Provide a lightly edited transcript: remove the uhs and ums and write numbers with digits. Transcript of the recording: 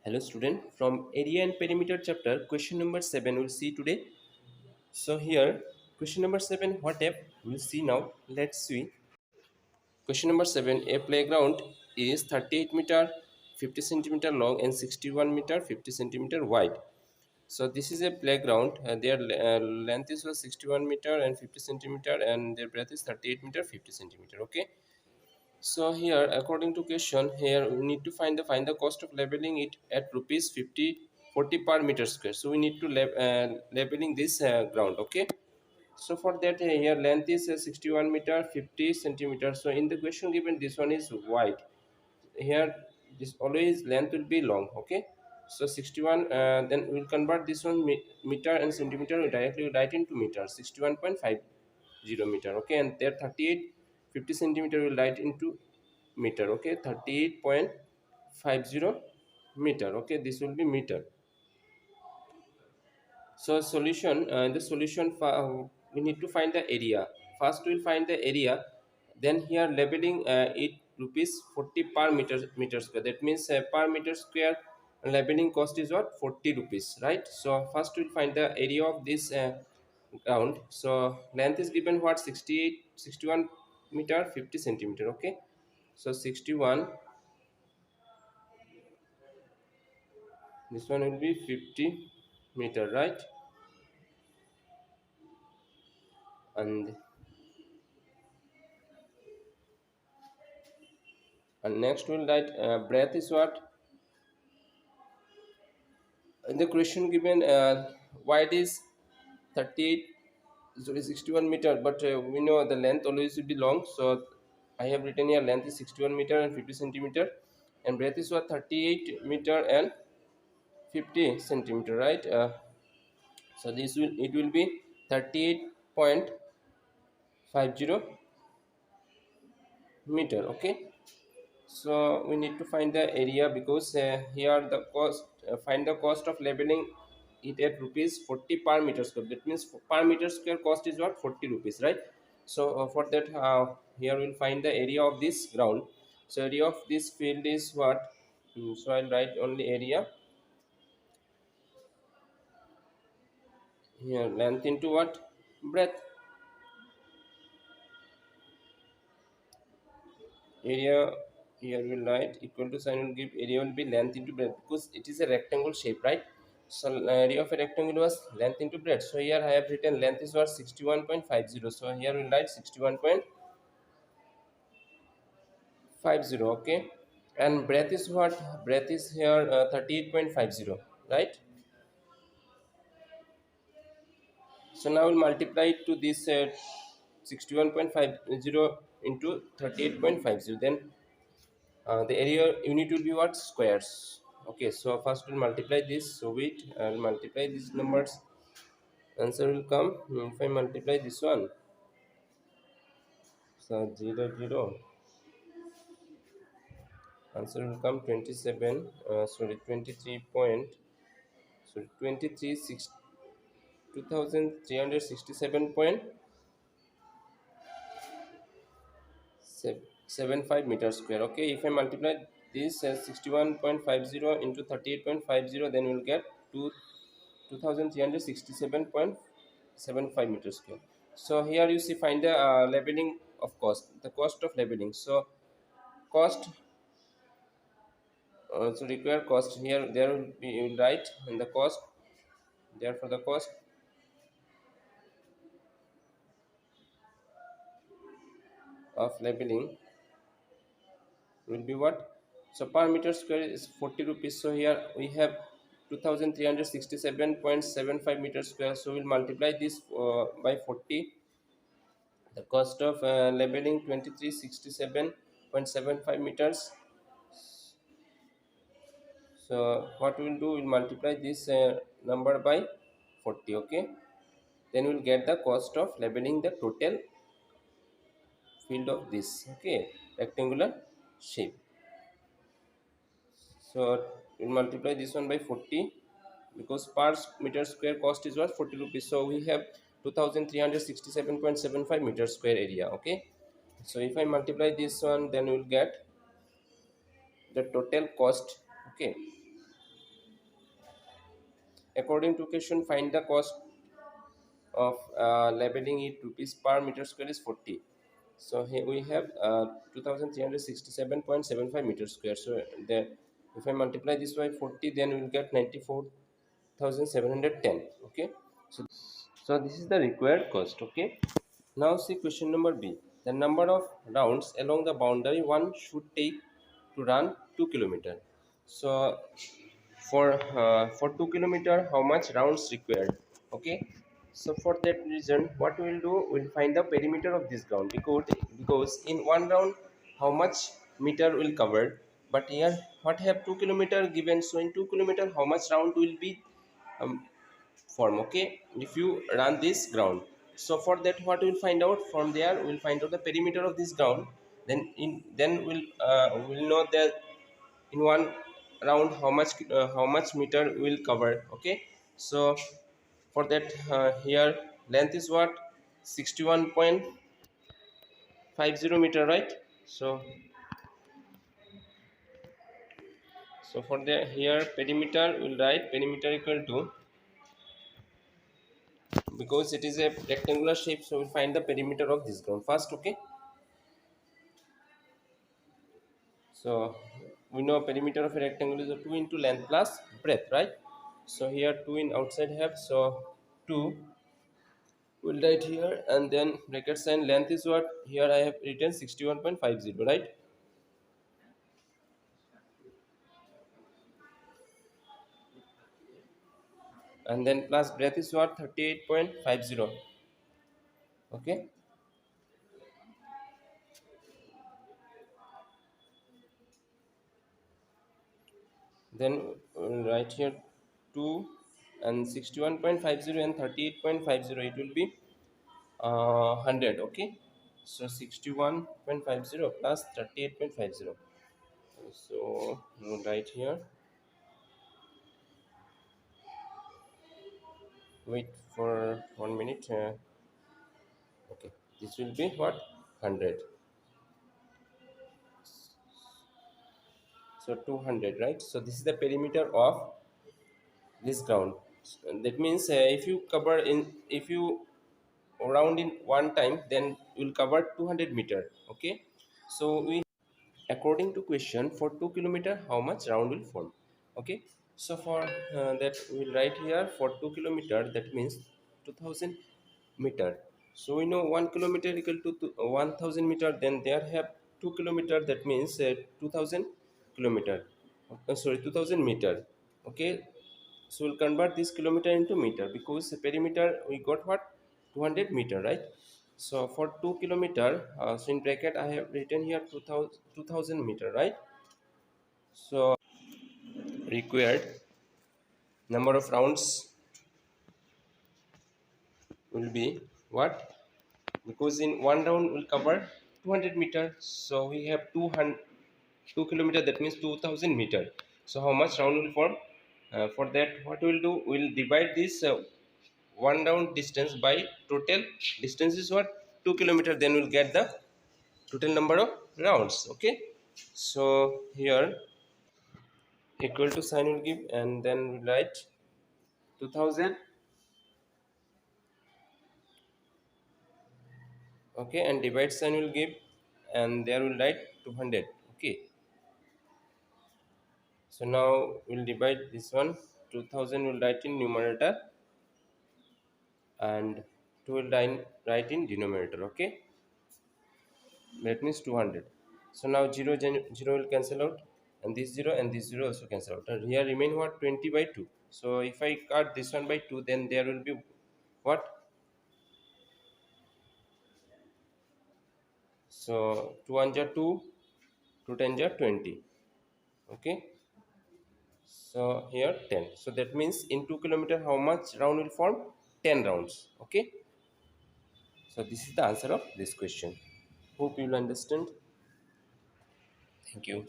Hello student, from area and perimeter chapter, question number 7 we'll see today. So here, question number 7, what if? We'll see now. Let's see. Question number 7, a playground is 38 meter, 50 centimeter long and 61 meter, 50 centimeter wide. So this is a playground. Their length is 61 meter and 50 centimeter and their breadth is 38 meter, 50 centimeter. Okay. So here, according to question, here we need to find the cost of labeling it at rupees 40 per meter square. So we need to labeling this ground. Okay. So for that, here length is 61 meter, 50 centimeters. So in the question given, this one is wide. Here, this always length will be long. Okay. So 61. Then we'll convert this one meter and centimeter. We directly write into meter. 61.50 meter. Okay, and there 38 50 centimeter will write into meter. Okay, 38.50 meter. Okay, this will be meter. So solution, we need to find the area. First we'll find the area, then here labeling it rupees 40 per meter square. That means per meter square labeling cost is what, 40 rupees, right? So first we'll find the area of this ground. So length is given what, 61 meter, 50 centimeter. Okay, so 61, this one will be 50 meter, right? And next we'll write breadth is what, in the question given wide is 38, sorry, 61 meter, but we know the length always will be long, so I have written here length is 61 meter and 50 centimeter, and breadth is what, 38 meter and 50 centimeter, right? So this will, it will be 38.50 meter. Okay, so we need to find the area, because here the cost, find the cost of labeling it at rupees 40 per meter square. That means per meter square cost is what, 40 rupees, right? So for that, here we'll find the area of this ground. So area of this field is what. So I'll write only area here, length into what, breadth. Area, here will write equal to sign, will give area will be length into breadth, because it is a rectangle shape, right? So area of a rectangle was length into breadth. So here I have written length is what, 61.50. So here we'll write 61.50. Okay, and breadth is what, breadth is here 38.50, right? So now we'll multiply it to this 61.50 into 38.50. Then the area unit will be what, squares. Okay, so first we'll multiply this. So wait, I'll multiply these numbers, answer will come. If I multiply this one, so 0 0, answer will come 27, sorry, 23 point, sorry, 23 6 2375 meters square. Okay, if I multiply this as 61.50 into 38.50, then we'll get 2367.75 meters square. So here you see, find the labeling of cost, the cost of labeling. So cost, so required cost, here there will be, you will write in the cost, therefore the cost of labeling will be what, so per meter square is 40 rupees. So here we have 2367.75 meters square. So we'll multiply this by 40. The cost of labeling 2367.75 meters. So what we'll do, we'll multiply this number by 40. Okay, then we'll get the cost of labeling the total field of this, okay, rectangular shape. So we'll multiply this one by 40, because per meter square cost is what, 40 rupees. So we have 2367.75 meter square area. Okay, so if I multiply this one, then we'll get the total cost. Okay, According to question, find the cost of labeling it rupees per meter square is 40. So here we have 2367.75 meter square. So the if I multiply this by 40, then we will get 94,710. Okay, so this is the required cost. Okay, now see question number B. The number of rounds along the boundary one should take to run 2 kilometer. So for 2 kilometer, how much rounds required? Okay, so for that reason, what we will do, we'll find the perimeter of this ground, because in one round how much meter will cover. But here what have 2 kilometer given, so in 2 kilometer how much round will be um, form. Okay, if you run this ground, so for that what we'll find out, from there we'll find out the perimeter of this ground. Then we'll know that in one round how much meter will cover. Okay, so for that, here length is what, 61.50 meter, right? So for the here perimeter, we'll write perimeter equal to, because it is a rectangular shape, so we'll find the perimeter of this ground first. Okay, so we know perimeter of a rectangle is a 2 into length plus breadth, right? So here 2 in outside half, so 2 we'll write here, and then bracket sign. Length is what, here I have written 61.50, right? And then plus breadth is what, 38.50. Okay, then we'll write here 2 and 61.50 and 38.50, it will be 100. Okay, so 61.50 plus 38.50. So we'll write here, wait for 1 minute. Okay, this will be what, 100. So 200, right? So this is the perimeter of this ground. That means if you round in one time, then you'll cover 200 meter. Okay, so we, according to question, for 2 kilometer how much round will form. Okay, so for that we'll write here, for 2 kilometer, that means 2000 meter. So we know 1 kilometer equal to 1000 meter, then there have 2 kilometer, that means 2000 kilometer. Sorry, 2000 meter. Okay, so we'll convert this kilometer into meter, because the perimeter we got what, 200 meter, right? So for 2 kilometer, so in bracket I have written here 2000 meter, right? So required number of rounds will be what, because in one round will cover 200 meter, so we have 2 kilometer, that means 2000 meter. So how much round will form? For that, what we'll do, we'll divide this one round distance by total distance is what, 2 kilometer, then we'll get the total number of rounds. Okay, so here equal to sign will give, and then we'll write 2000. Okay, and divide sign will give, and there will write 200. Okay, so now we'll divide this one. 2000 will write in numerator, and 2 will write in denominator. Okay, that means 200. So now 0 will cancel out, and this 0 also cancel out, and here remain what, 20 by 2. So if I cut this one by 2, then there will be what, so 2 1 ja 2, 2 10 ja 20. Okay, so here 10. So that means in 2 kilometer how much round will form, 10 rounds. Okay, so this is the answer of this question. Hope you will understand. Thank you.